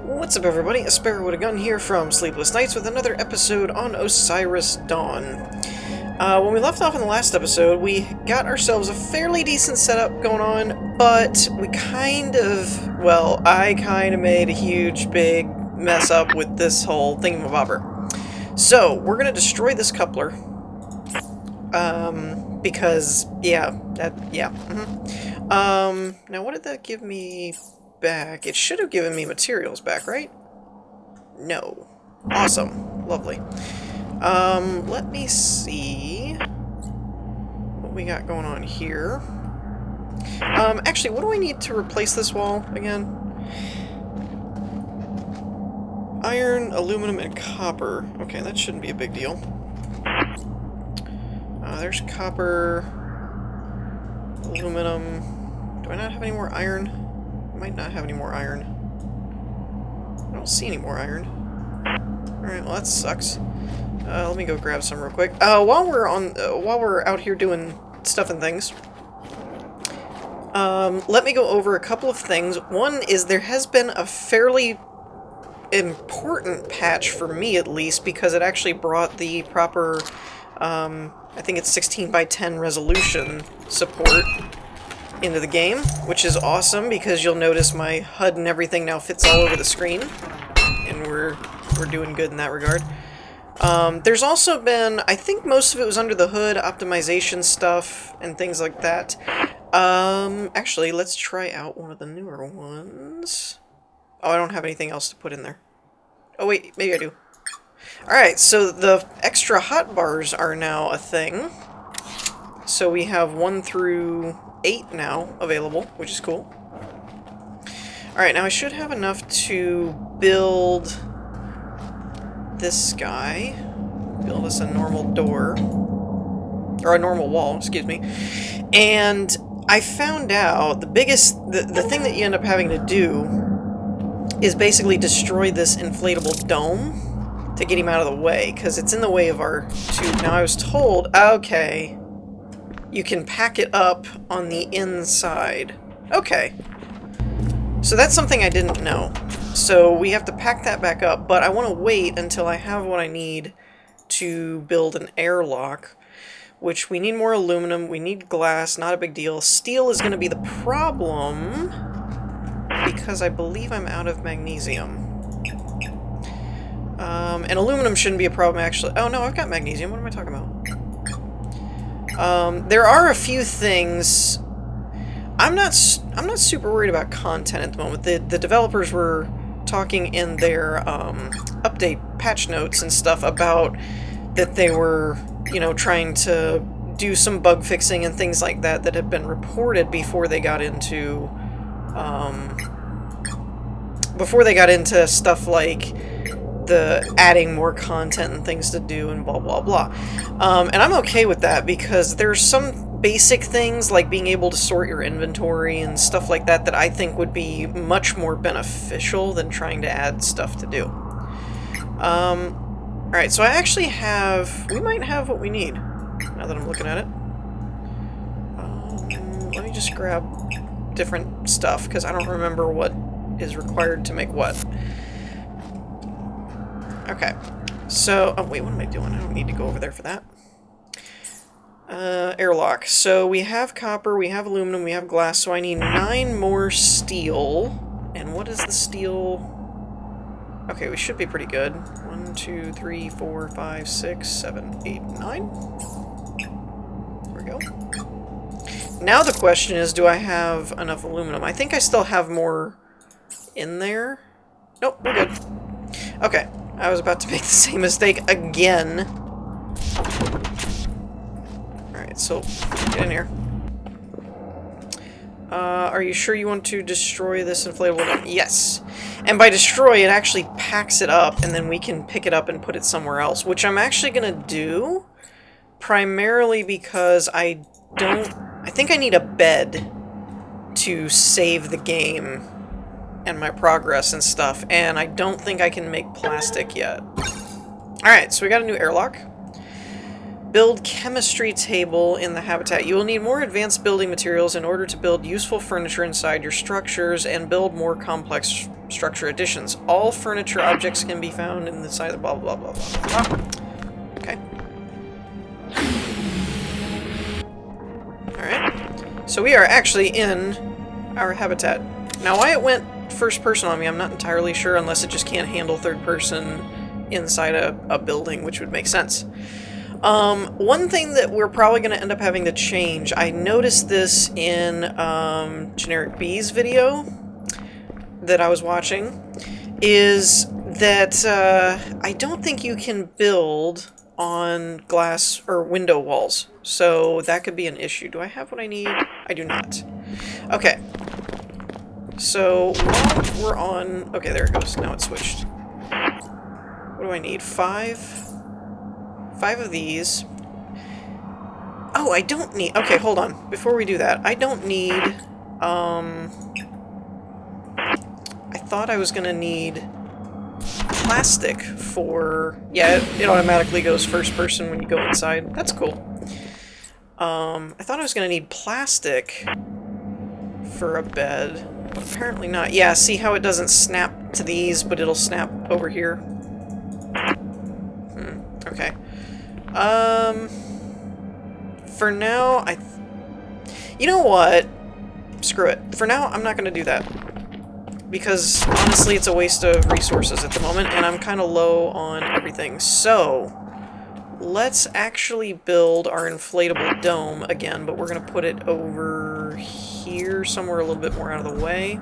What's up, everybody? A Sparrow with a Gun here from Sleepless Nights with another episode on Osiris Dawn. When we left off in the last episode, we got ourselves a fairly decent setup going on, but we I kind of made a huge, big mess up with this whole thingamabobber. So, we're gonna destroy this coupler. Because, now what did that give me back? It should have given me materials back, right? No. Awesome. Lovely. Let me see what we got going on here. Actually, what do I need to replace this wall again? Iron, aluminum, and copper. Okay, that shouldn't be a big deal. There's copper, aluminum. Do I not have any more iron? I might not have any more iron. I don't see any more iron. Alright, well that sucks. Let me go grab some real quick. While we're out here doing stuff and things, let me go over a couple of things. One is there has been a fairly important patch for me, at least, because it actually brought the proper, I think it's 16 by 10 resolution support into the game, which is awesome because you'll notice my HUD and everything now fits all over the screen, and we're doing good in that regard. There's also been, I think most of it was under the hood, optimization stuff and things like that. Actually, let's try out one of the newer ones. Oh, I don't have anything else to put in there. Oh wait, maybe I do. Alright, so the extra hotbars are now a thing. So we have 1 through 8 now available, which is cool. Alright, now I should have enough to build this guy. Build us a normal door. Or a normal wall, excuse me. And I found out the thing that you end up having to do is basically destroy this inflatable dome to get him out of the way, because it's in the way of our tube. Now I was told, okay, you can pack it up on the inside. Okay. So that's something I didn't know. So we have to pack that back up, but I want to wait until I have what I need to build an airlock, which we need more aluminum, we need glass, not a big deal. Steel is going to be the problem, because I believe I'm out of magnesium. And aluminum shouldn't be a problem, actually. Oh, no, I've got magnesium. What am I talking about? There are a few things. I'm not super worried about content at the moment. The developers were talking in their update patch notes and stuff about that they were, trying to do some bug fixing and things like that that had been reported before they got into stuff like the adding more content and things to do and blah blah blah. And I'm okay with that because there's some basic things like being able to sort your inventory and stuff like that that I think would be much more beneficial than trying to add stuff to do. Alright, so I actually we might have what we need, now that I'm looking at it. Let me just grab different stuff, because I don't remember what is required to make what. Okay, so, oh wait, what am I doing? I don't need to go over there for that. Airlock. So we have copper, we have aluminum, we have glass, so I need 9 more steel. And what is the steel? Okay, we should be pretty good. 1, 2, 3, 4, 5, 6, 7, 8, 9. There we go. Now the question is, do I have enough aluminum? I think I still have more in there. Nope, we're good. Okay, I was about to make the same mistake again. Alright, so get in here. Are you sure you want to destroy this inflatable dome? Yes. And by destroy, it actually packs it up, and then we can pick it up and put it somewhere else, which I'm actually gonna do, primarily because I think I need a bed to save the game and my progress and stuff, and I don't think I can make plastic yet. Alright, so we got a new airlock. Build chemistry table in the habitat. You will need more advanced building materials in order to build useful furniture inside your structures and build more complex structure additions. All furniture objects can be found in the side of blah blah blah blah blah. Okay. Alright. So we are actually in our habitat. Now why it went first person on me, I'm not entirely sure, unless it just can't handle third person inside a building, which would make sense. One thing that we're probably going to end up having to change, I noticed this in Generic B's video that I was watching, is that I don't think you can build on glass or window walls, so that could be an issue. Do I have what I need? I do not. Okay. So, while we're on... Okay, there it goes. Now it's switched. What do I need? 5 of these. Oh, I don't need... Okay, hold on. Before we do that, I don't need... I thought I was gonna need plastic for... Yeah, it automatically goes first person when you go inside. That's cool. I thought I was gonna need plastic for a bed, but apparently not. Yeah, see how it doesn't snap to these, but it'll snap over here? Okay. For now, you know what? Screw it. For now, I'm not gonna do that. Because, honestly, it's a waste of resources at the moment, and I'm kind of low on everything. So, let's actually build our inflatable dome again, but we're gonna put it over here, somewhere a little bit more out of the way.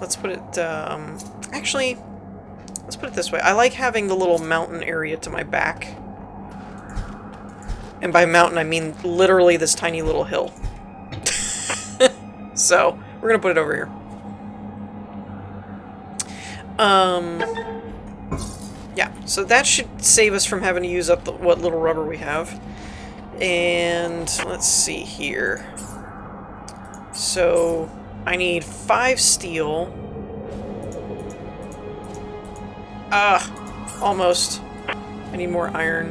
Let's put it, actually, let's put it this way. I like having the little mountain area to my back. And by mountain, I mean literally this tiny little hill. So, we're gonna put it over here. Yeah, so that should save us from having to use up what little rubber we have. And let's see here. So, I need 5 steel. Almost. I need more iron,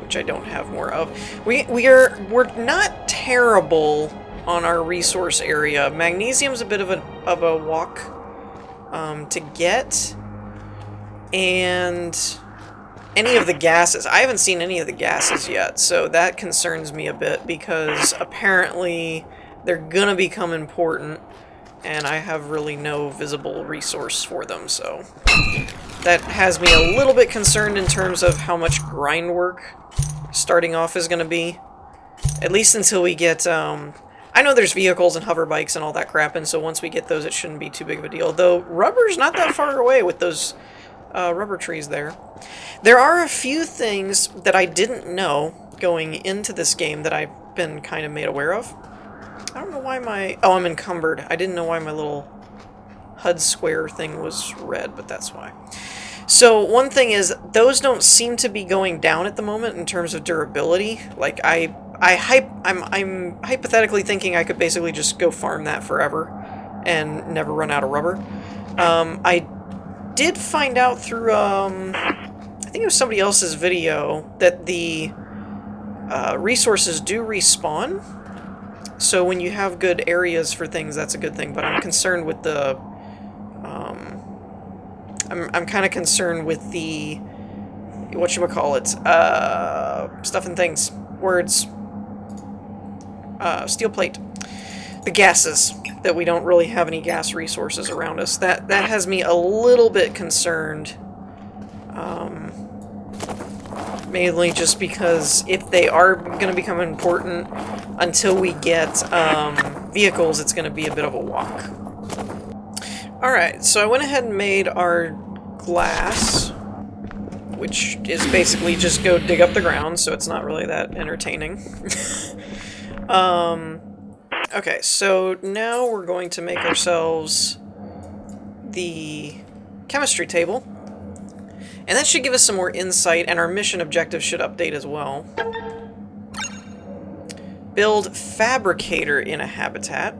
which I don't have more of. We're not terrible on our resource area. Magnesium's a bit of a walk to get, and any of the gases. I haven't seen any of the gases yet, so that concerns me a bit because apparently they're gonna become important, and I have really no visible resource for them, so that has me a little bit concerned in terms of how much grind work starting off is gonna be. At least until we get, I know there's vehicles and hover bikes and all that crap, and so once we get those, it shouldn't be too big of a deal. Though rubber's not that far away with those rubber trees there. There are a few things that I didn't know going into this game that I've been kind of made aware of. I don't know why my... Oh, I'm encumbered. I didn't know why my little HUD square thing was red, but that's why. So one thing is, those don't seem to be going down at the moment in terms of durability. Like, I'm hypothetically thinking I could basically just go farm that forever and never run out of rubber. I did find out through, I think it was somebody else's video, that the resources do respawn. So when you have good areas for things, that's a good thing. But I'm concerned with the, I'm kind of concerned with the, whatchamacallit, stuff and things, words, steel plate, the gases, that we don't really have any gas resources around us. That has me a little bit concerned, mainly just because if they are going to become important, until we get vehicles, it's going to be a bit of a walk. Alright, so I went ahead and made our glass, which is basically just go dig up the ground, so it's not really that entertaining. Okay, so now we're going to make ourselves the chemistry table. And that should give us some more insight, and our mission objective should update as well. Build fabricator in a habitat.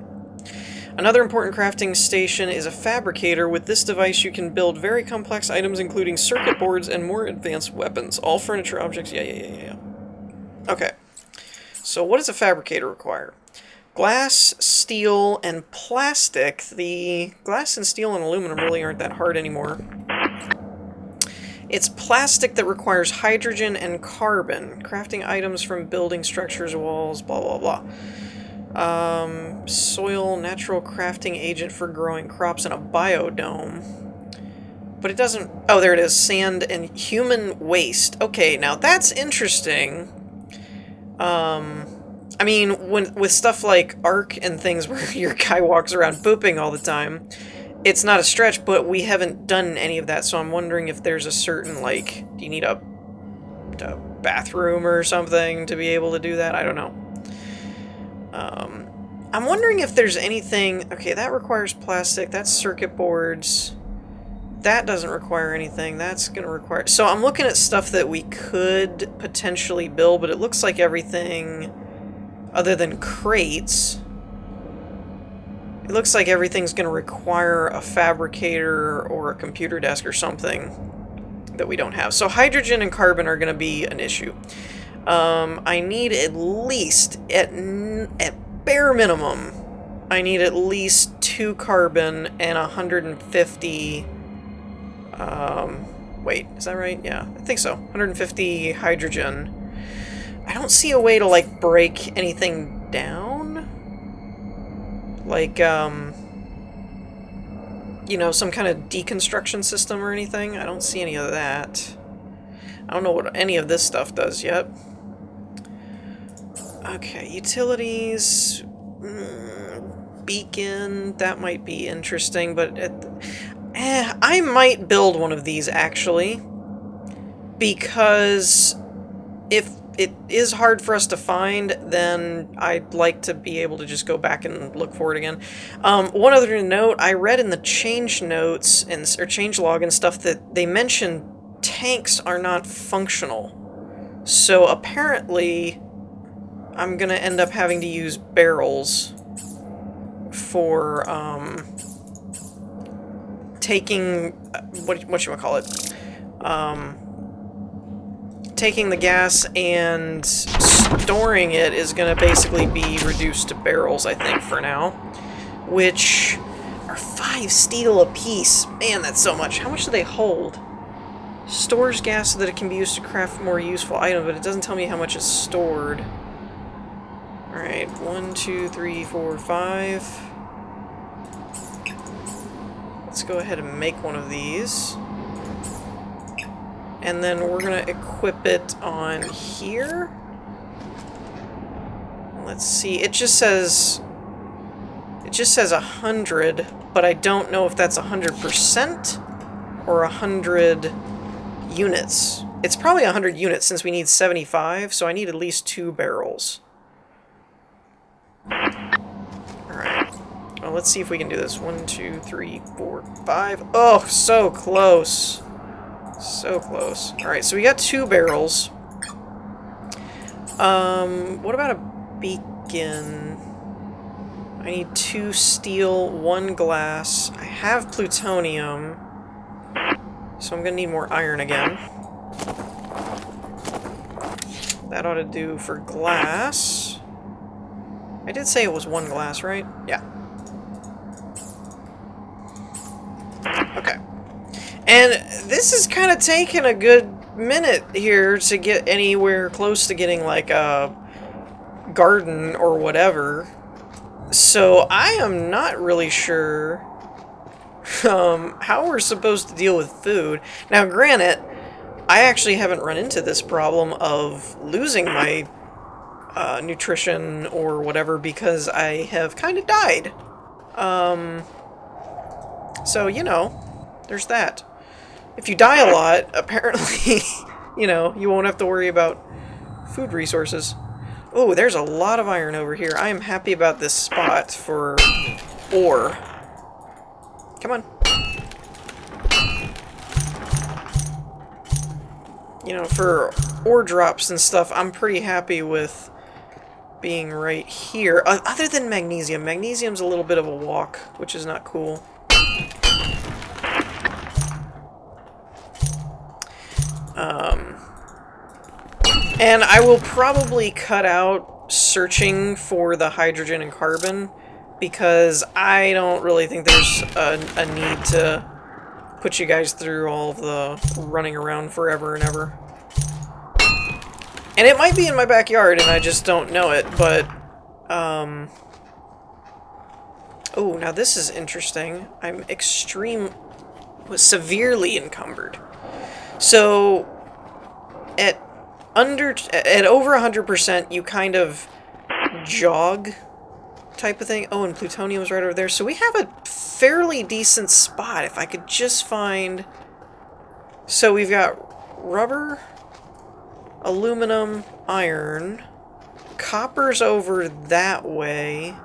Another important crafting station is a fabricator. With this device, you can build very complex items, including circuit boards and more advanced weapons. All furniture objects. Yeah. Okay. So what does a fabricator require? Glass, steel, and plastic. The glass and steel and aluminum really aren't that hard anymore. It's plastic that requires hydrogen and carbon. Crafting items from building structures, walls, blah, blah, blah. Soil, natural crafting agent for growing crops in a biodome. But it doesn't... Oh, there it is. Sand and human waste. Okay, now that's interesting. I mean, with stuff like Ark and things where your guy walks around pooping all the time, it's not a stretch, but we haven't done any of that, so I'm wondering if there's a certain, like, do you need a bathroom or something to be able to do that? I don't know. I'm wondering if there's anything... Okay, that requires plastic, that's circuit boards. That doesn't require anything, that's going to require... So I'm looking at stuff that we could potentially build, but it looks like everything, other than crates, it looks like everything's going to require a fabricator or a computer desk or something that we don't have. So hydrogen and carbon are going to be an issue. I need at least, at bare minimum, I need at least 2 carbon and 150... wait, is that right? Yeah, I think so. 150 hydrogen. I don't see a way to, like, break anything down. Like, you know, some kind of deconstruction system or anything. I don't see any of that. I don't know what any of this stuff does yet. Okay, utilities... beacon, that might be interesting, but... I might build one of these, actually, because if it is hard for us to find, then I'd like to be able to just go back and look for it again. One other note, I read in the change notes, or change log and stuff, that they mentioned tanks are not functional. So apparently, I'm gonna end up having to use barrels for, taking, whatchamacallit, taking the gas and storing it is going to basically be reduced to barrels, I think, for now, which are 5 steel apiece. Man, that's so much. How much do they hold? Stores gas so that it can be used to craft more useful items, but it doesn't tell me how much is stored. Alright, 1, 2, 3, 4, 5... Let's go ahead and make one of these. And then we're going to equip it on here. Let's see. It just says 100, but I don't know if that's 100% or 100 units. It's probably 100 units since we need 75, so I need at least 2 barrels. Alright. Well, let's see if we can do this. 1, 2, 3, 4, 5. Oh, so close. So close. Alright, so we got 2 barrels. What about a beacon? I need 2 steel, 1 glass. I have plutonium, so I'm gonna need more iron again. That ought to do for glass. I did say it was 1 glass, right? Yeah. Okay. And this is kind of taking a good minute here to get anywhere close to getting, like, a garden or whatever. So I am not really sure how we're supposed to deal with food. Now, granted, I actually haven't run into this problem of losing my nutrition or whatever because I have kind of died. So, you know, there's that. If you die a lot, apparently, you know, you won't have to worry about food resources. Oh, there's a lot of iron over here. I am happy about this spot for ore. Come on. You know, for ore drops and stuff, I'm pretty happy with being right here. Other than magnesium. Magnesium's a little bit of a walk, which is not cool. And I will probably cut out searching for the hydrogen and carbon, because I don't really think there's a need to put you guys through all of the running around forever and ever. And it might be in my backyard and I just don't know it, but... Oh, now this is interesting. I'm severely encumbered. So, at over 100%, you kind of jog type of thing. Oh, and plutonium's right over there. So we have a fairly decent spot if I could just find... So we've got rubber, aluminum, iron, copper's over that way,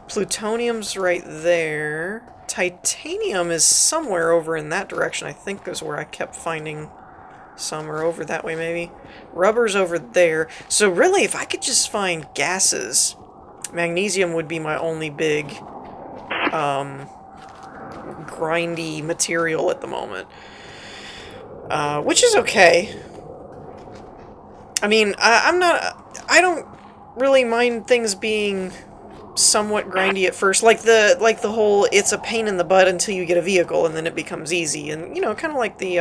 plutonium's right there, titanium is somewhere over in that direction, I think is where I kept finding some, or over that way maybe. Rubber's over there. So really, if I could just find gases, magnesium would be my only big grindy material at the moment. Which is okay. I mean, I don't really mind things being somewhat grindy at first, like the whole it's a pain in the butt until you get a vehicle and then it becomes easy, and you know, kind of like the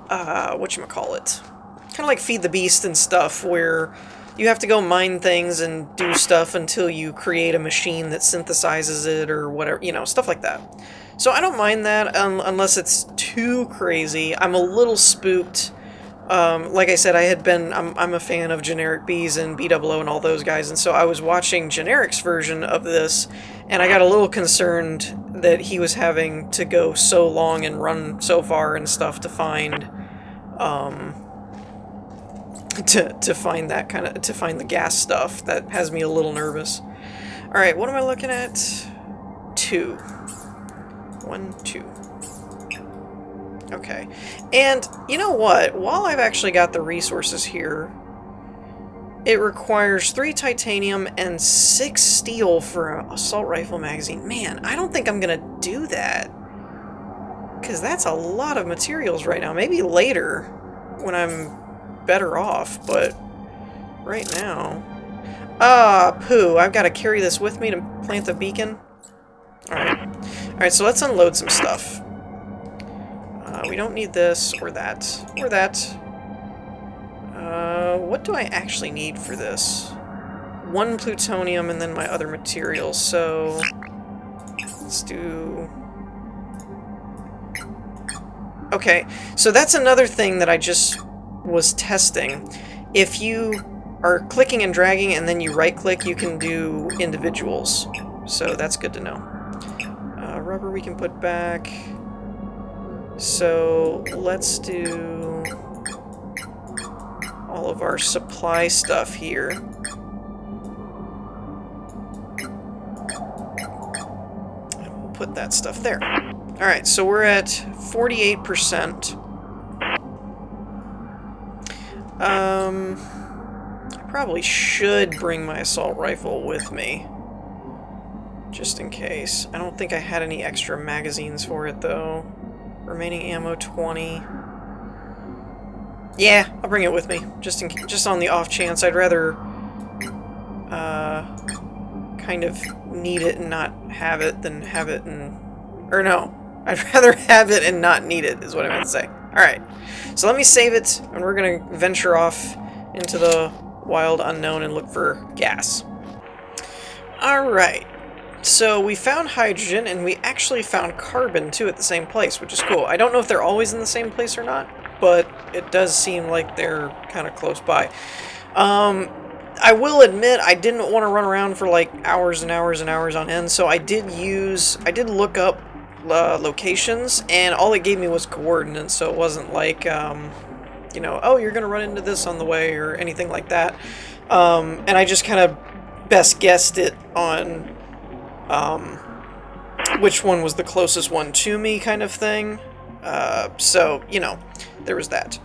whatchamacallit, kind of like Feed the Beast and stuff, where you have to go mine things and do stuff until you create a machine that synthesizes it or whatever, you know, stuff like that. So I don't mind that unless it's too crazy. I'm a little spooked. Like I said, I'm a fan of Generic Bees and B00 and all those guys, and so I was watching Generic's version of this, and I got a little concerned that he was having to go so long and run so far and stuff to find, to find the gas stuff. That has me a little nervous. Alright, what am I looking at? 2. 1, 2. Okay, and you know what? While I've actually got the resources here, it requires 3 titanium and 6 steel for an assault rifle magazine. Man, I don't think I'm gonna do that, because that's a lot of materials right now. Maybe later, when I'm better off, but right now... poo, I've got to carry this with me to plant the beacon. Alright, so let's unload some stuff. We don't need this, or that, or that. What do I actually need for this? 1 plutonium and then my other materials, so... Let's do... Okay, so that's another thing that I just was testing. If you are clicking and dragging and then you right-click, you can do individuals. So that's good to know. Rubber we can put back... So, let's do all of our supply stuff here. And we'll put that stuff there. Alright, so we're at 48%. I probably should bring my assault rifle with me, just in case. I don't think I had any extra magazines for it, though. Remaining ammo 20. Yeah, I'll bring it with me, just on the off chance. I'd rather kind of need it and not have it than have it and... Or no, I'd rather have it and not need it, is what I meant to say. Alright, so let me save it, and we're gonna venture off into the wild unknown and look for gas. Alright. So we found hydrogen, and we actually found carbon, too, at the same place, which is cool. I don't know if they're always in the same place or not, but it does seem like they're kind of close by. I will admit, I didn't want to run around for, like, hours and hours and hours on end, so I did look up locations, and all it gave me was coordinates, so it wasn't like, you know, oh, you're going to run into this on the way, or anything like that. And I just kind of best guessed it on... which one was the closest one to me, kind of thing. So, you know, there was that.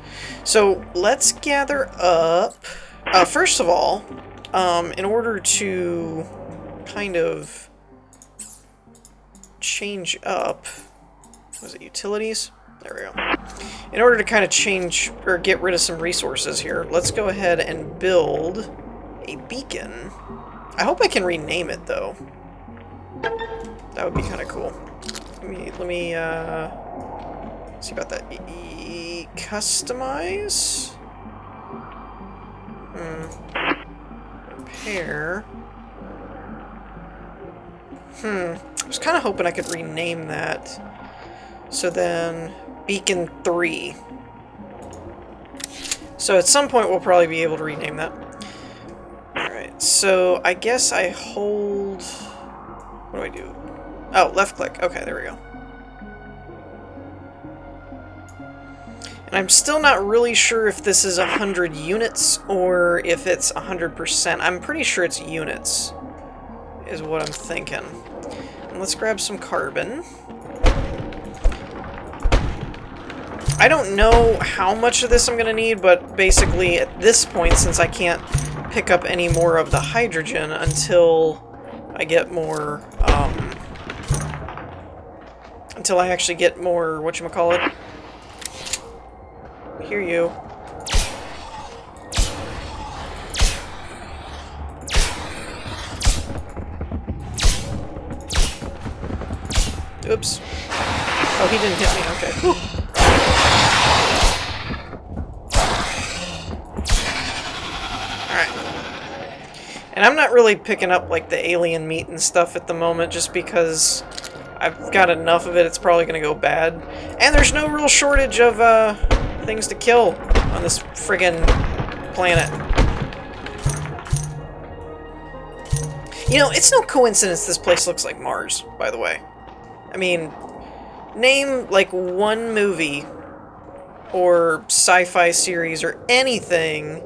So, let's gather up First of all, in order to kind of change up, was it utilities? There we go. In order to kind of change or get rid of some resources here, let's go ahead and build a beacon. I hope I can rename it though. That would be kind of cool. Let me see about that. Customize? Repair. I was kind of hoping I could rename that. So then, Beacon 3. So at some point we'll probably be able to rename that. Alright, so I guess I hold... What do I do? Oh, left click. Okay, there we go. And I'm still not really sure if this is 100 units or if it's 100%. I'm pretty sure it's units, is what I'm thinking. And let's grab some carbon. I don't know how much of this I'm going to need, but basically at this point, since I can't pick up any more of the hydrogen until I get more, until I actually get more, whatchamacallit? Hear you. Oops. Oh, he didn't hit me. Okay. Whew. Alright. And I'm not really picking up, like, the alien meat and stuff at the moment, just because I've got enough of it, it's probably gonna go bad. And there's no real shortage of, things to kill on this friggin' planet. You know, it's no coincidence this place looks like Mars, by the way. I mean, name, like, one movie or sci-fi series or anything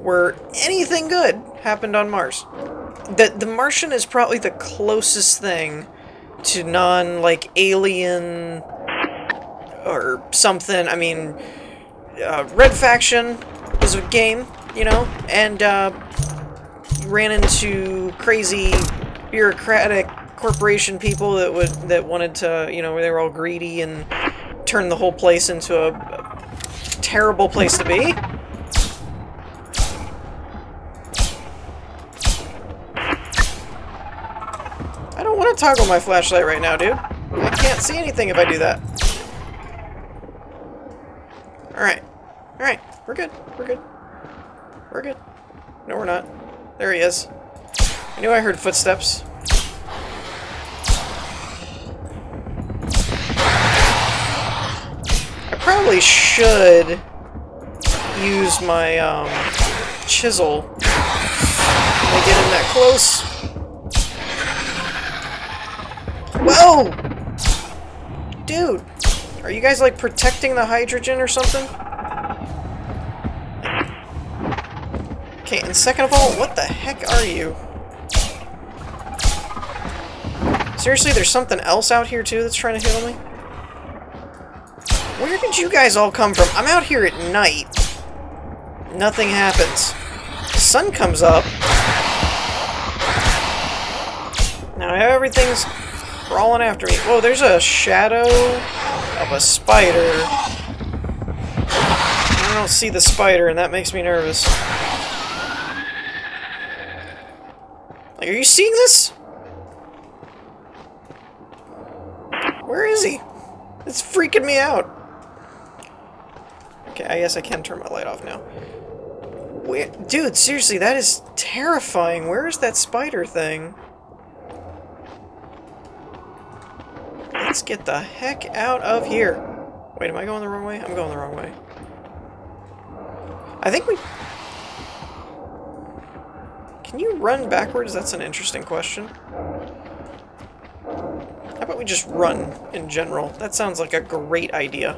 where anything good happened on Mars. The Martian is probably the closest thing to non, like, alien or something. I mean, Red Faction was a game, you know, and ran into crazy bureaucratic corporation people that wanted to, you know, they were all greedy and turned the whole place into a terrible place to be. I don't want to toggle my flashlight right now, dude. I can't see anything if I do that. Alright. Alright. We're good. We're good. We're good. No, we're not. There he is. I knew I heard footsteps. I probably should use my, chisel when I get in that close. Whoa! Dude! Are you guys, like, protecting the hydrogen or something? Okay, and second of all, what the heck are you? Seriously, there's something else out here, too, that's trying to heal me? Where did you guys all come from? I'm out here at night. Nothing happens. The sun comes up. Now everything's crawling after me. Whoa, there's a shadow of a spider. I don't see the spider, and that makes me nervous. Like, are you seeing this? Where is he? It's freaking me out. Okay, I guess I can turn my light off now. Wait, dude, seriously, that is terrifying. Where is that spider thing? Let's get the heck out of here. Wait, am I going the wrong way? I'm going the wrong way. I think we... Can you run backwards? That's an interesting question. How about we just run in general? That sounds like a great idea.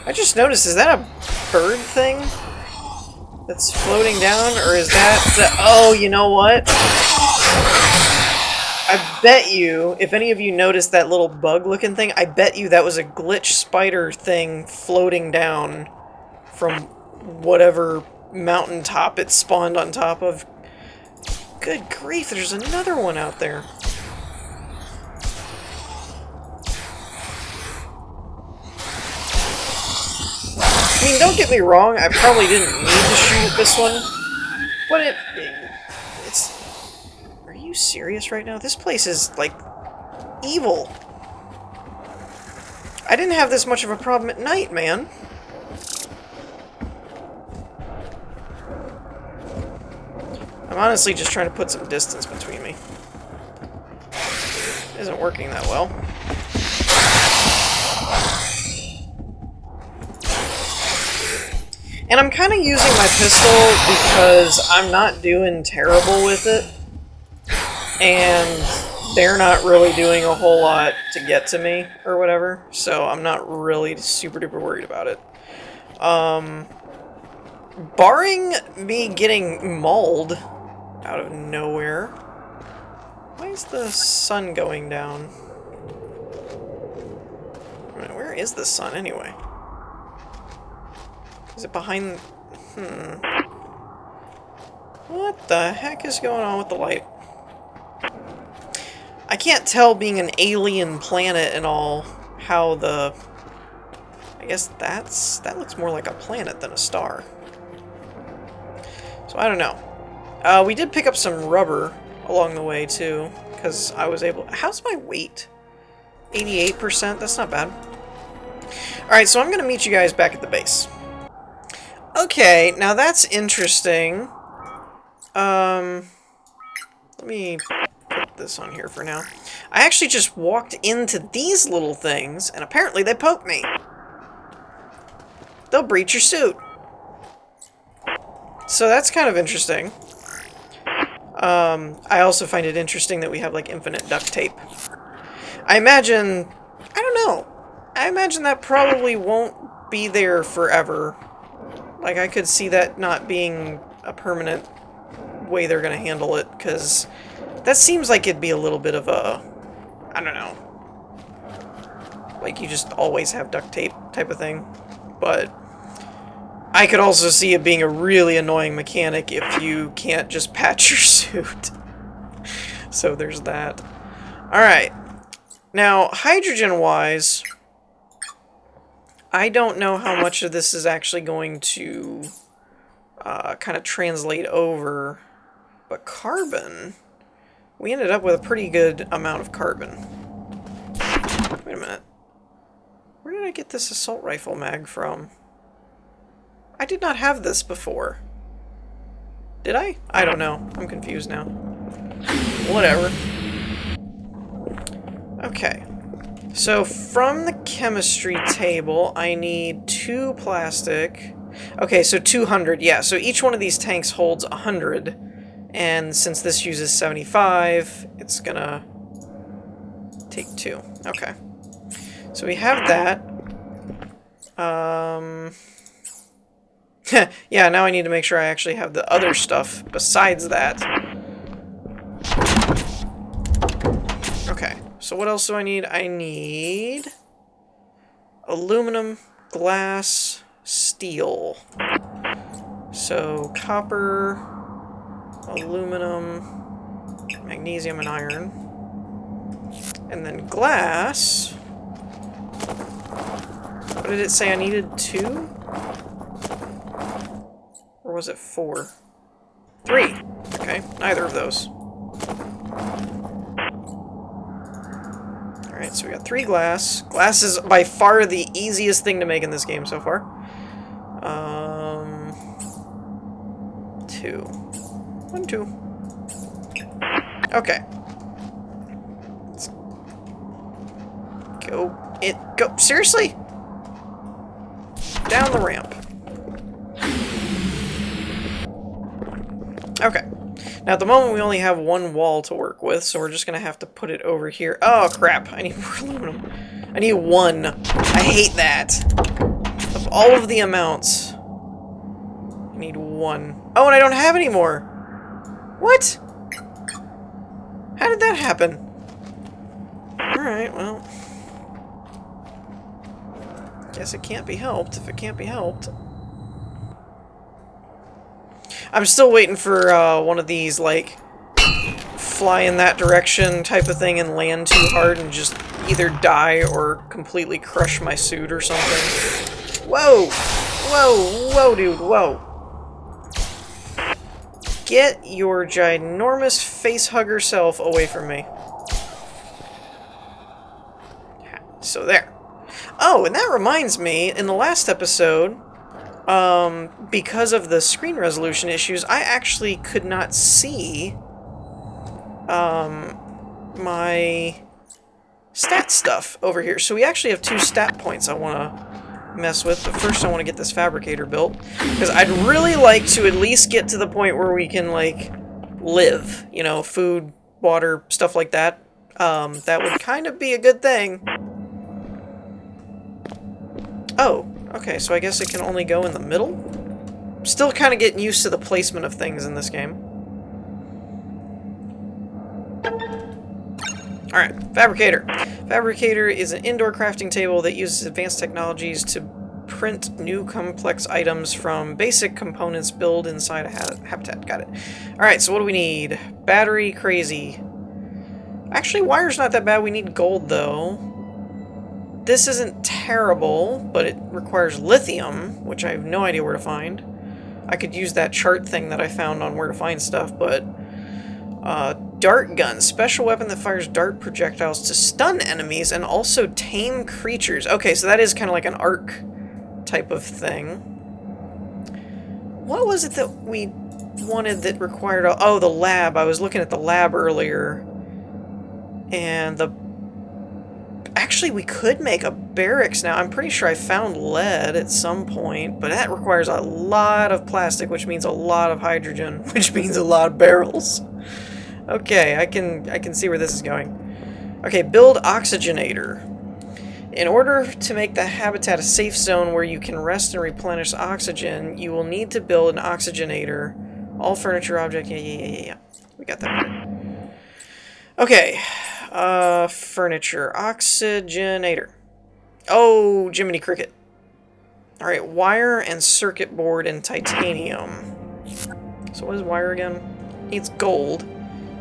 I just noticed, is that a bird thing that's floating down, or is that... Oh, you know what? I bet you, if any of you noticed that little bug-looking thing, I bet you that was a glitch spider thing floating down from whatever mountaintop it spawned on top of. Good grief, there's another one out there. I mean, don't get me wrong, I probably didn't need to shoot at this one, but it's... Are you serious right now? This place is, like, evil. I didn't have this much of a problem at night, man. I'm honestly just trying to put some distance between me. It isn't working that well. And I'm kind of using my pistol because I'm not doing terrible with it. And they're not really doing a whole lot to get to me, or whatever. So I'm not really super duper worried about it. Barring me getting mauled out of nowhere. Why is the sun going down? Where is the sun anyway? Is it behind... What the heck is going on with the light? I can't tell, being an alien planet and all, how the... I guess that looks more like a planet than a star. So I don't know. We did pick up some rubber along the way too, because I was able... How's my weight? 88%? That's not bad. Alright, so I'm going to meet you guys back at the base. Okay, now that's interesting. Let me put this on here for now. I actually just walked into these little things, and apparently they poke me. They'll breach your suit. So that's kind of interesting. I also find it interesting that we have, like, infinite duct tape. I imagine... I don't know. I imagine that probably won't be there forever. Like, I could see that not being a permanent way they're gonna handle it, because that seems like it'd be a little bit of a... I don't know. Like, you just always have duct tape type of thing. But I could also see it being a really annoying mechanic if you can't just patch your suit. So there's that. Alright. Now, hydrogen-wise... I don't know how much of this is actually going to kind of translate over, but carbon, we ended up with a pretty good amount of carbon. Wait a minute. Where did I get this assault rifle mag from? I did not have this before. Did I? I don't know. I'm confused now. Whatever. Okay. So, from the chemistry table, I need 2 plastic. Okay, so 200, yeah. So each one of these tanks holds 100. And since this uses 75, it's gonna take 2. Okay. So we have that. Yeah, now I need to make sure I actually have the other stuff besides that. Okay. So what else do I need? I need aluminum, glass, steel. So copper, aluminum, magnesium, and iron. And then glass. What did it say I needed? 2? Or was it 4? 3. Okay, neither of those. Alright, so we got 3 glass. Glass is by far the easiest thing to make in this game so far. 2. 1, 2. Okay. Let's go. Go. Seriously? Down the ramp. Okay. Now, at the moment, we only have 1 wall to work with, so we're just going to have to put it over here. Oh, crap. I need more aluminum. I need 1. I hate that. Of all of the amounts, I need 1. Oh, and I don't have any more. What? How did that happen? Alright, well. Guess it can't be helped if it can't be helped. I'm still waiting for one of these, like, fly in that direction type of thing and land too hard and just either die or completely crush my suit or something. Whoa! Whoa! Whoa, dude, whoa. Get your ginormous facehugger self away from me. So there. Oh, and that reminds me, in the last episode, because of the screen resolution issues, I actually could not see my stat stuff over here. So we actually have 2 stat points I want to mess with, but first I want to get this fabricator built, because I'd really like to at least get to the point where we can, like, live, you know, food, water, stuff like that. That would kind of be a good thing. Oh, okay, so I guess it can only go in the middle? Still kind of getting used to the placement of things in this game. Alright, Fabricator. Fabricator is an indoor crafting table that uses advanced technologies to print new complex items from basic components built inside a habitat. Got it. Alright, so what do we need? Battery, crazy. Actually, wire's not that bad. We need gold, though. This isn't terrible, but it requires lithium, which I have no idea where to find. I could use that chart thing that I found on where to find stuff, but... dart gun. Special weapon that fires dart projectiles to stun enemies and also tame creatures. Okay, so that is kind of like an arc type of thing. What was it that we wanted that required... Oh, the lab. I was looking at the lab earlier. And the... Actually, we could make a barracks now. I'm pretty sure I found lead at some point, but that requires a lot of plastic, which means a lot of hydrogen, which means a lot of barrels. Okay, I can see where this is going. Okay, build oxygenator. In order to make the habitat a safe zone where you can rest and replenish oxygen, you will need to build an oxygenator. All furniture object, yeah. We got that right. Okay, furniture, oxygenator. Oh, Jiminy Cricket. Alright, wire and circuit board and titanium. So what is wire again? It's gold.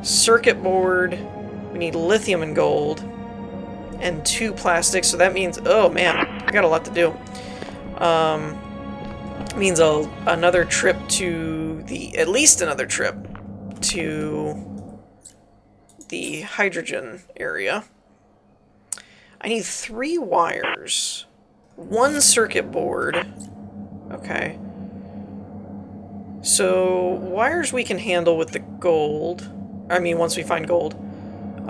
Circuit board, we need lithium and gold. And 2 plastics, so that means, oh man, I got a lot to do. Means another trip to at least another trip to the hydrogen area. I need 3 wires, 1 circuit board. Okay. So, wires we can handle with the gold. I mean, once we find gold.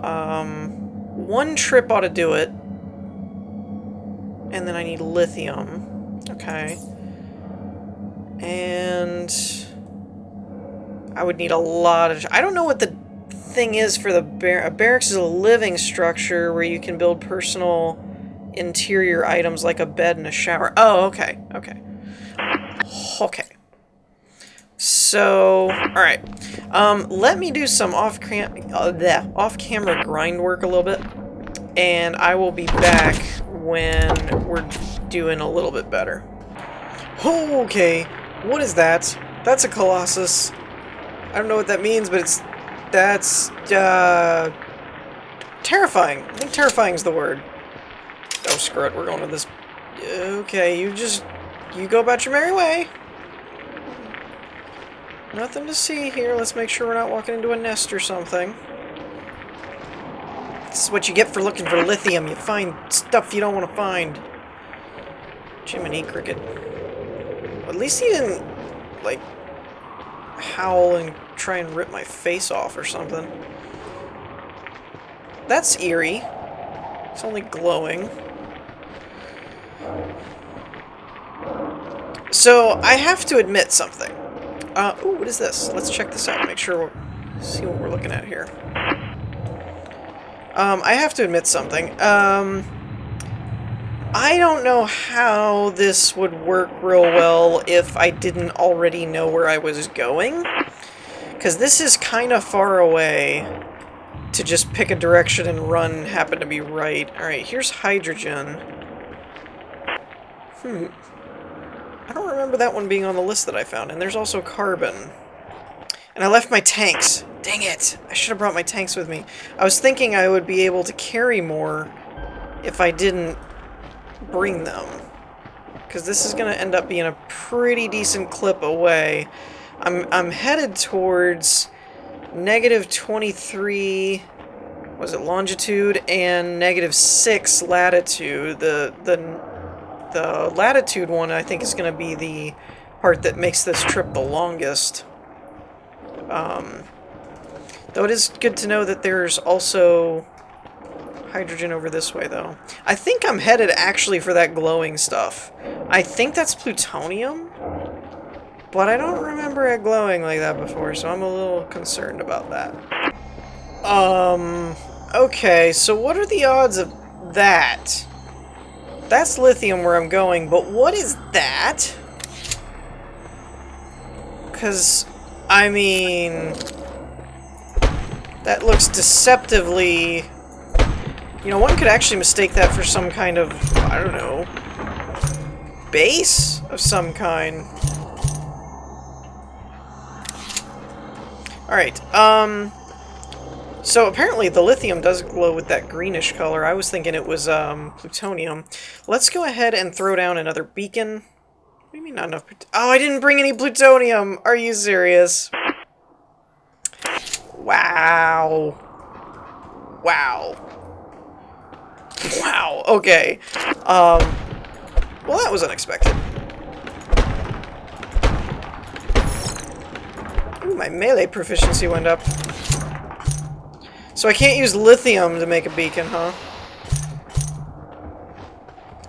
1 trip ought to do it. And then I need lithium. Okay. And I would need a lot of... I don't know what the thing is for the barracks is a living structure where you can build personal interior items like a bed and a shower. Oh, okay. Okay. So, alright. Let me do some off-camera grind work a little bit, and I will be back when we're doing a little bit better. Okay, what is that? That's a Colossus. I don't know what that means, but that's terrifying. I think terrifying is the word. Oh, screw it, we're going to this... Okay, you go about your merry way. Nothing to see here. Let's make sure we're not walking into a nest or something. This is what you get for looking for lithium. You find stuff you don't want to find. Jiminy Cricket. At least he didn't, like, howl and try and rip my face off or something. That's eerie. It's only glowing. So, I have to admit something. Ooh, what is this? Let's check this out. Make sure see what we're looking at here. I have to admit something. I don't know how this would work real well if I didn't already know where I was going. Because this is kind of far away. to just pick a direction and run happened to be right. Alright, here's hydrogen. I don't remember that one being on the list that I found. And there's also carbon. And I left my tanks. Dang it! I should have brought my tanks with me. I was thinking I would be able to carry more if I didn't bring them. Because this is going to end up being a pretty decent clip away. I'm headed towards -23, was it longitude, and -6 latitude. The latitude one I think is going to be the part that makes this trip the longest. Though it is good to know that there's also hydrogen over this way, though. I think I'm headed actually for that glowing stuff. I think that's plutonium, but I don't remember it glowing like that before, so I'm a little concerned about that. Okay, so what are the odds of that? That's lithium where I'm going, but what is that? Because, I mean, that looks deceptively... You know, one could actually mistake that for some kind of, I don't know, base of some kind. Alright, so apparently the lithium does glow with that greenish color. I was thinking it was, plutonium. Let's go ahead and throw down another beacon. What do you mean not enough? Oh, I didn't bring any plutonium! Are you serious? Wow. Wow. Wow, okay. Well, that was unexpected. Ooh, my melee proficiency went up. So I can't use lithium to make a beacon, huh?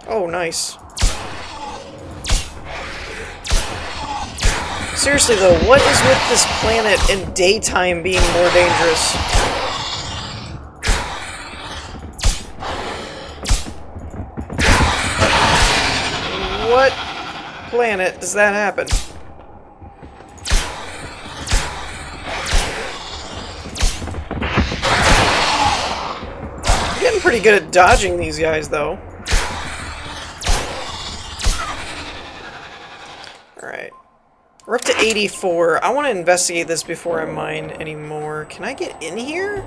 Oh, nice. Seriously, though, what is with this planet in daytime being more dangerous? What planet does that happen? I'm getting pretty good at dodging these guys, though. Alright. We're up to 84. I want to investigate this before I mine anymore. Can I get in here?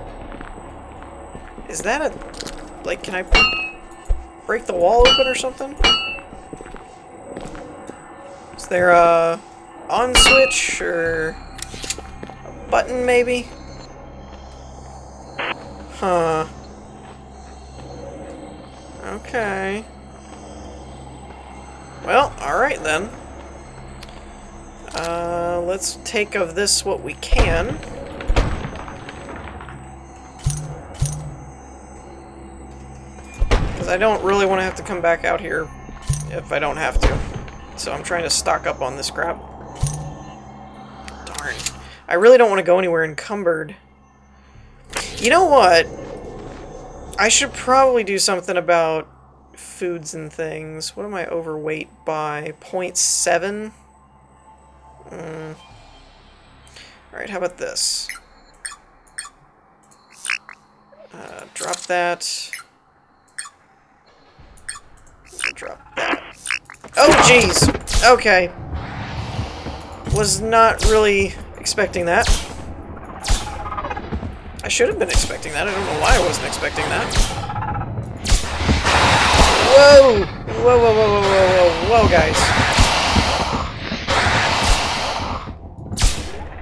Is that a... like, can I break the wall open or something? Is there a on switch or a button maybe? Huh. Okay. Well, alright then. Let's take of this what we can. Because I don't really want to have to come back out here if I don't have to. So I'm trying to stock up on this crap. Darn. I really don't want to go anywhere encumbered. You know what? I should probably do something about foods and things. What am I overweight by? 0.7? Alright, how about this? Drop that. Drop that. Oh, jeez! Okay. Was not really expecting that. I should have been expecting that. I don't know why I wasn't expecting that. Whoa! Whoa, whoa, whoa, whoa, whoa, whoa, whoa, guys.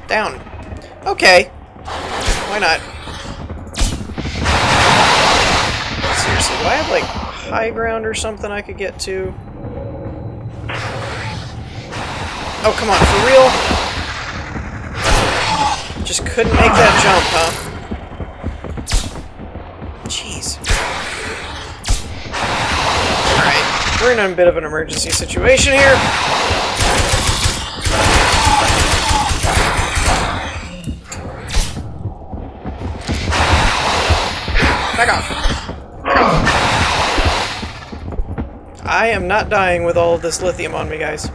Down. Okay. Why not? Seriously, do I have, like, high ground or something I could get to? Oh, come on, for real? Just couldn't make that jump, huh? Jeez. Alright, we're in a bit of an emergency situation here. Back off. Back off. I am not dying with all of this lithium on me, guys.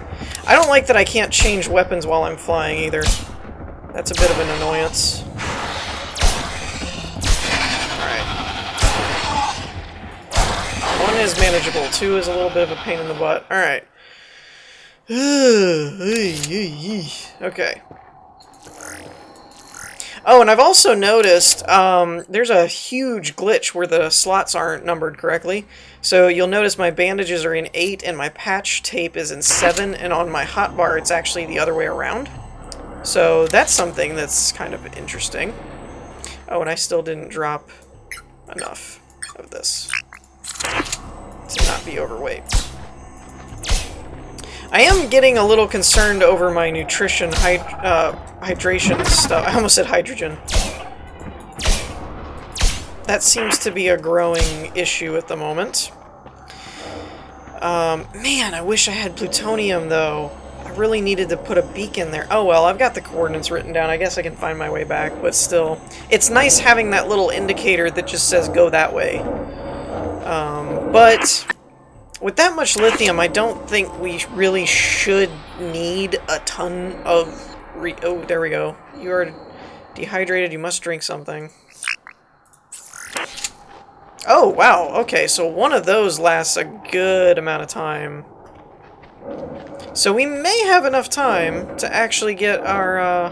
I don't like that I can't change weapons while I'm flying, either. That's a bit of an annoyance. manageable. 2 is a little bit of a pain in the butt. Alright. Okay. Oh, and I've also noticed there's a huge glitch where the slots aren't numbered correctly. So you'll notice my bandages are in 8 and my patch tape is in 7, and on my hotbar it's actually the other way around. So that's something that's kind of interesting. Oh, and I still didn't drop enough of this to not be overweight. I am getting a little concerned over my nutrition, hydration stuff. I almost said hydrogen. That seems to be a growing issue at the moment. Man, I wish I had plutonium, though. I really needed to put a beacon there. Oh well, I've got the coordinates written down. I guess I can find my way back, but still. It's nice having that little indicator that just says go that way. But with that much lithium, I don't think we really should need a ton of... Oh, there we go. You are dehydrated. You must drink something. Oh, wow. Okay, so one of those lasts a good amount of time. So we may have enough time to actually get our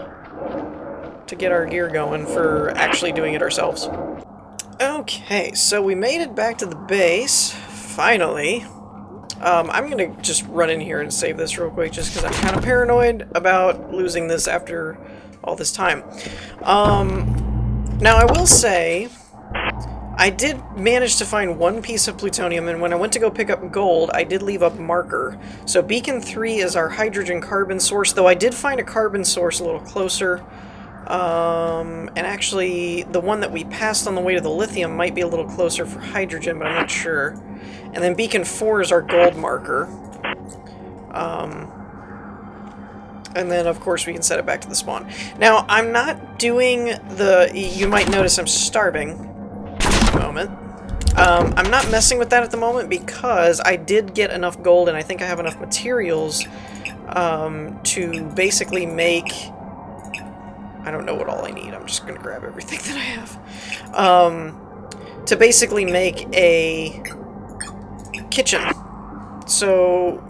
gear going for actually doing it ourselves. Okay, so we made it back to the base, finally. I'm gonna just run in here and save this real quick, just because I'm kind of paranoid about losing this after all this time. Now I will say, I did manage to find one piece of plutonium, and when I went to go pick up gold, I did leave a marker. So Beacon 3 is our hydrogen carbon source, though I did find a carbon source a little closer. And actually, the one that we passed on the way to the lithium might be a little closer for hydrogen, but I'm not sure. And then Beacon 4 is our gold marker. And then, of course, we can set it back to the spawn. Now, I'm not doing the... You might notice I'm starving at the moment. I'm not messing with that at the moment because I did get enough gold, and I think I have enough materials to basically make... I don't know what all I need. I'm just going to grab everything that I have. To basically make a kitchen. So,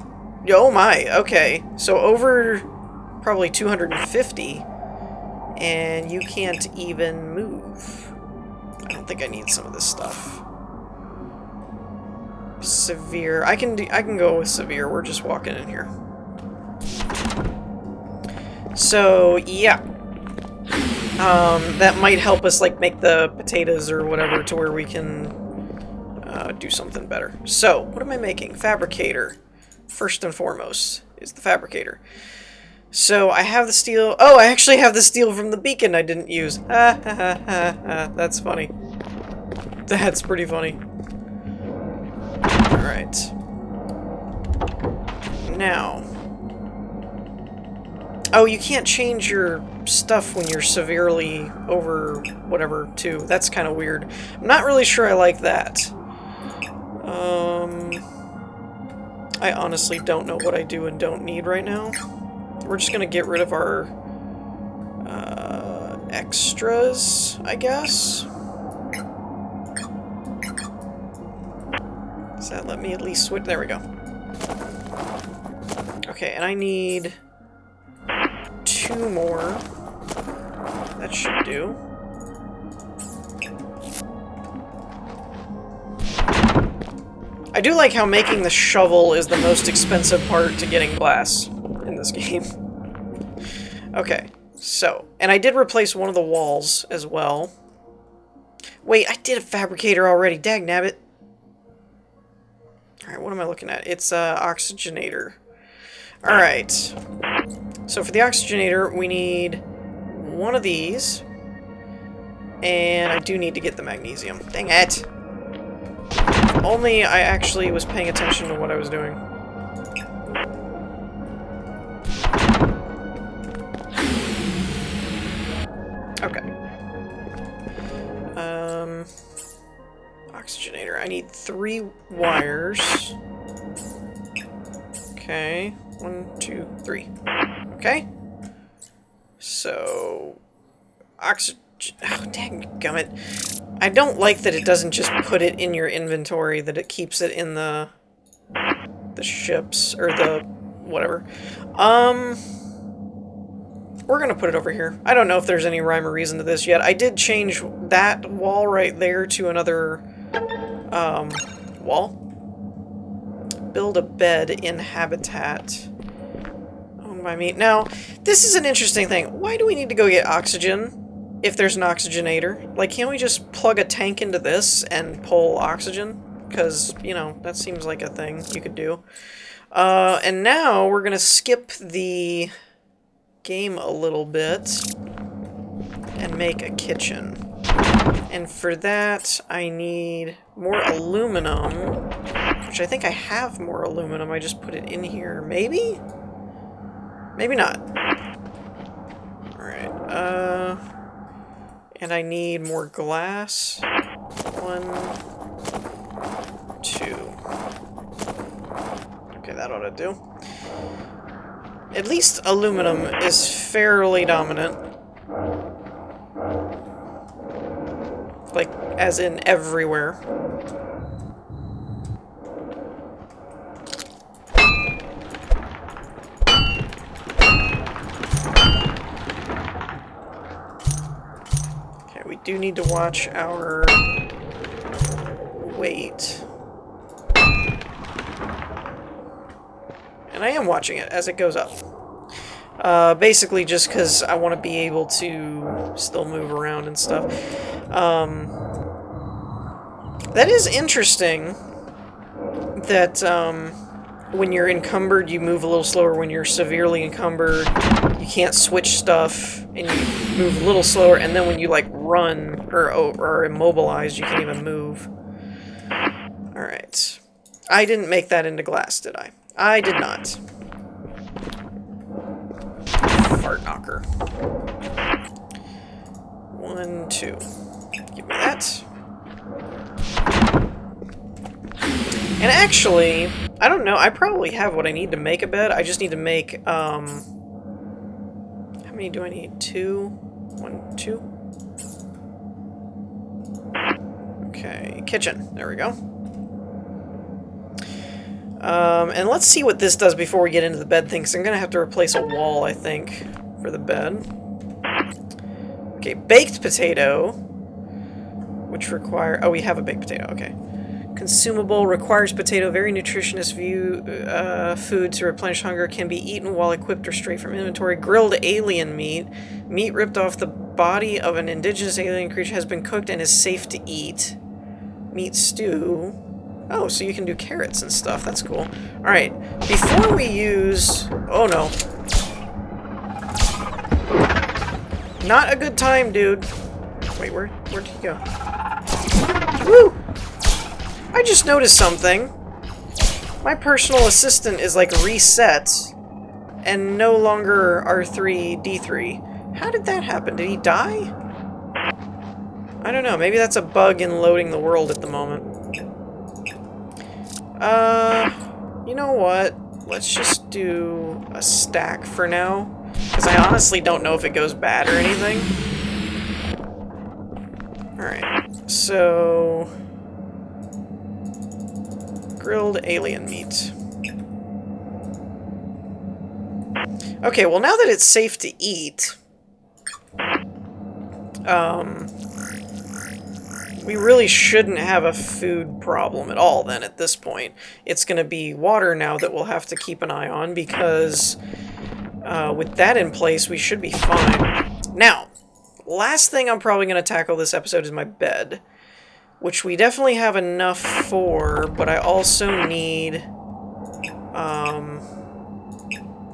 oh my, okay. So over probably 250, and you can't even move. I don't think I need some of this stuff. Severe. I can go with severe. We're just walking in here. So, yeah. That might help us, like, make the potatoes or whatever to where we can do something better. So, what am I making? Fabricator. First and foremost is the fabricator. So, I have the steel... Oh, I actually have the steel from the beacon I didn't use. That's funny. That's pretty funny. Alright. Now... Oh, you can't change your stuff when you're severely over whatever, too. That's kind of weird. I'm not really sure I like that. I honestly don't know what I do and don't need right now. We're just gonna get rid of our extras, I guess. Does that let me at least switch? There we go. Okay, and I need 2 more. That should do. I do like how making the shovel is the most expensive part to getting glass in this game. Okay, so, and I did replace one of the walls as well. Wait, I did a fabricator already, dagnabbit. Alright, what am I looking at? It's oxygenator. Alright. So for the oxygenator, we need one of these. And I do need to get the magnesium. Dang it! If only I actually was paying attention to what I was doing. Okay. Oxygenator. I need 3 wires. Okay. 1, 2, 3. Okay. So... Oh, dang gummit. I don't like that it doesn't just put it in your inventory, that it keeps it in the ships, or the whatever. We're gonna put it over here. I don't know if there's any rhyme or reason to this yet. I did change that wall right there to another wall. Build a bed in habitat owned by me. Now, this is an interesting thing. Why do we need to go get oxygen if there's an oxygenator? Like, can't we just plug a tank into this and pull oxygen? Because, you know, that seems like a thing you could do. And now we're gonna skip the game a little bit and make a kitchen. And for that, I need more aluminum, which I think I have more aluminum. I just put it in here. Maybe? Maybe not. Alright, and I need more glass. 1, 2. Okay, that ought to do. At least aluminum is fairly dominant. Like, as in everywhere. Okay, we do need to watch our weight. And I am watching it as it goes up. Basically just because I want to be able to still move around and stuff. That is interesting that when you're encumbered you move a little slower. When you're severely encumbered you can't switch stuff and you move a little slower, and then when you like run or immobilized you can't even move. Alright. I didn't make that into glass, did I? I did not. Fart knocker. 1, 2. Give me that. And actually, I don't know, I probably have what I need to make a bed. I just need to make, how many do I need? 2? 1, 2? Okay, kitchen. There we go. And let's see what this does before we get into the bed thing, because I'm going to have to replace a wall, I think, for the bed. Okay, baked potato, which require... Oh, we have a baked potato, okay. Consumable, requires potato, very nutritious food to replenish hunger, can be eaten while equipped or straight from inventory. Grilled alien meat, meat ripped off the body of an indigenous alien creature, has been cooked and is safe to eat. Meat stew... Oh, so you can do carrots and stuff. That's cool. Alright, before we use... Oh, no. Not a good time, dude. Wait, where'd he go? Woo! I just noticed something. My personal assistant is, like, reset and no longer R3, D3. How did that happen? Did he die? I don't know. Maybe that's a bug in loading the world at the moment. You know what? Let's just do a stack for now, because I honestly don't know if it goes bad or anything. Alright, so... grilled alien meat. Okay, well now that it's safe to eat, we really shouldn't have a food problem at all then at this point. It's going to be water now that we'll have to keep an eye on, because with that in place we should be fine. Now, last thing I'm probably going to tackle this episode is my bed, which we definitely have enough for, but I also need...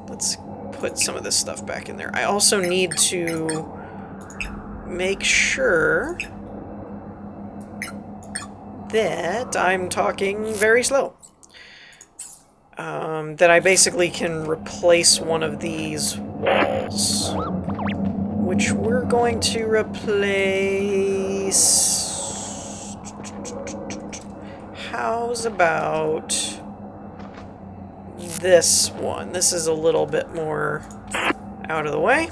let's put some of this stuff back in there. I also need to make sure that I'm talking very slow. That I basically can replace one of these walls, which we're going to replace... How's about this one? This is a little bit more out of the way.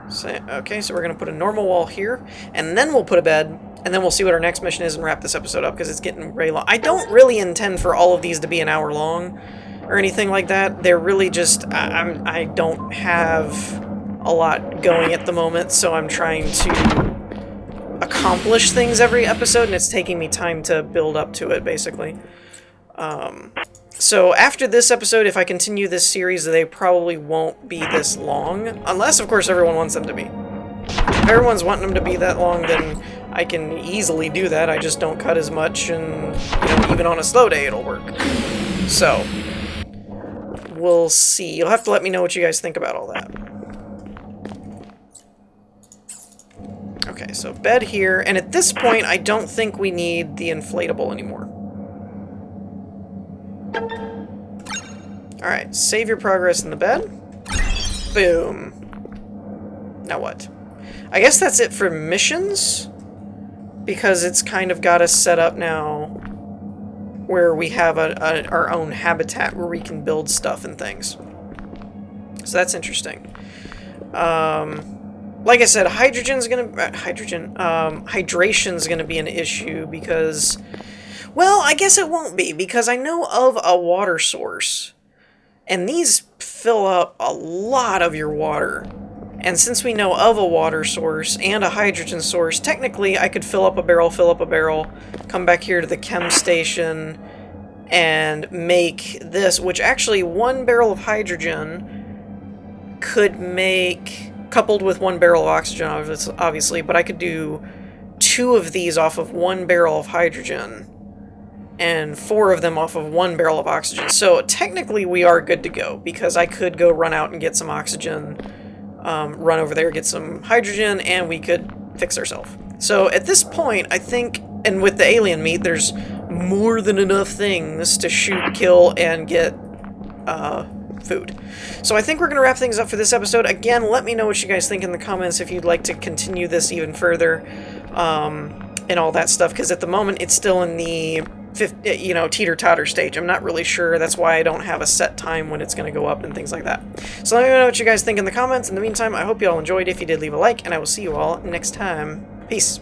So, okay, so we're going to put a normal wall here, and then we'll put a bed, And then we'll see what our next mission is and wrap this episode up, because it's getting very long. I don't really intend for all of these to be an hour long or anything like that. They're really just... I don't have a lot going at the moment, so I'm trying to accomplish things every episode, and it's taking me time to build up to it, basically. So after this episode, if I continue this series, they probably won't be this long. Unless, of course, everyone wants them to be. If everyone's wanting them to be that long, then I can easily do that. I just don't cut as much, and you know, even on a slow day, it'll work. So, we'll see. You'll have to let me know what you guys think about all that. Okay, so bed here, and at this point, I don't think we need the inflatable anymore. Alright, save your progress in the bed. Boom. Now what? I guess that's it for missions, because it's kind of got us set up now where we have our own habitat where we can build stuff and things. So that's interesting. Like I said, hydration's gonna be an issue because, well, I guess it won't be, because I know of a water source, and these fill up a lot of your water. And since we know of a water source and a hydrogen source, technically I could fill up a barrel, come back here to the chem station, and make this, which actually 1 barrel of hydrogen could make, coupled with 1 barrel of oxygen, obviously, but I could do 2 of these off of 1 barrel of hydrogen, and 4 of them off of 1 barrel of oxygen. So technically we are good to go, because I could go run out and get some oxygen, run over there, get some hydrogen, and we could fix ourselves. So at this point, I think, and with the alien meat, there's more than enough things to shoot, kill, and get food. So I think we're going to wrap things up for this episode. Again, let me know what you guys think in the comments if you'd like to continue this even further, and all that stuff, because at the moment it's still in the teeter-totter stage. I'm not really sure. That's why I don't have a set time when it's going to go up and things like that. So let me know what you guys think in the comments. In the meantime, I hope you all enjoyed. If you did, leave a like, and I will see you all next time. Peace.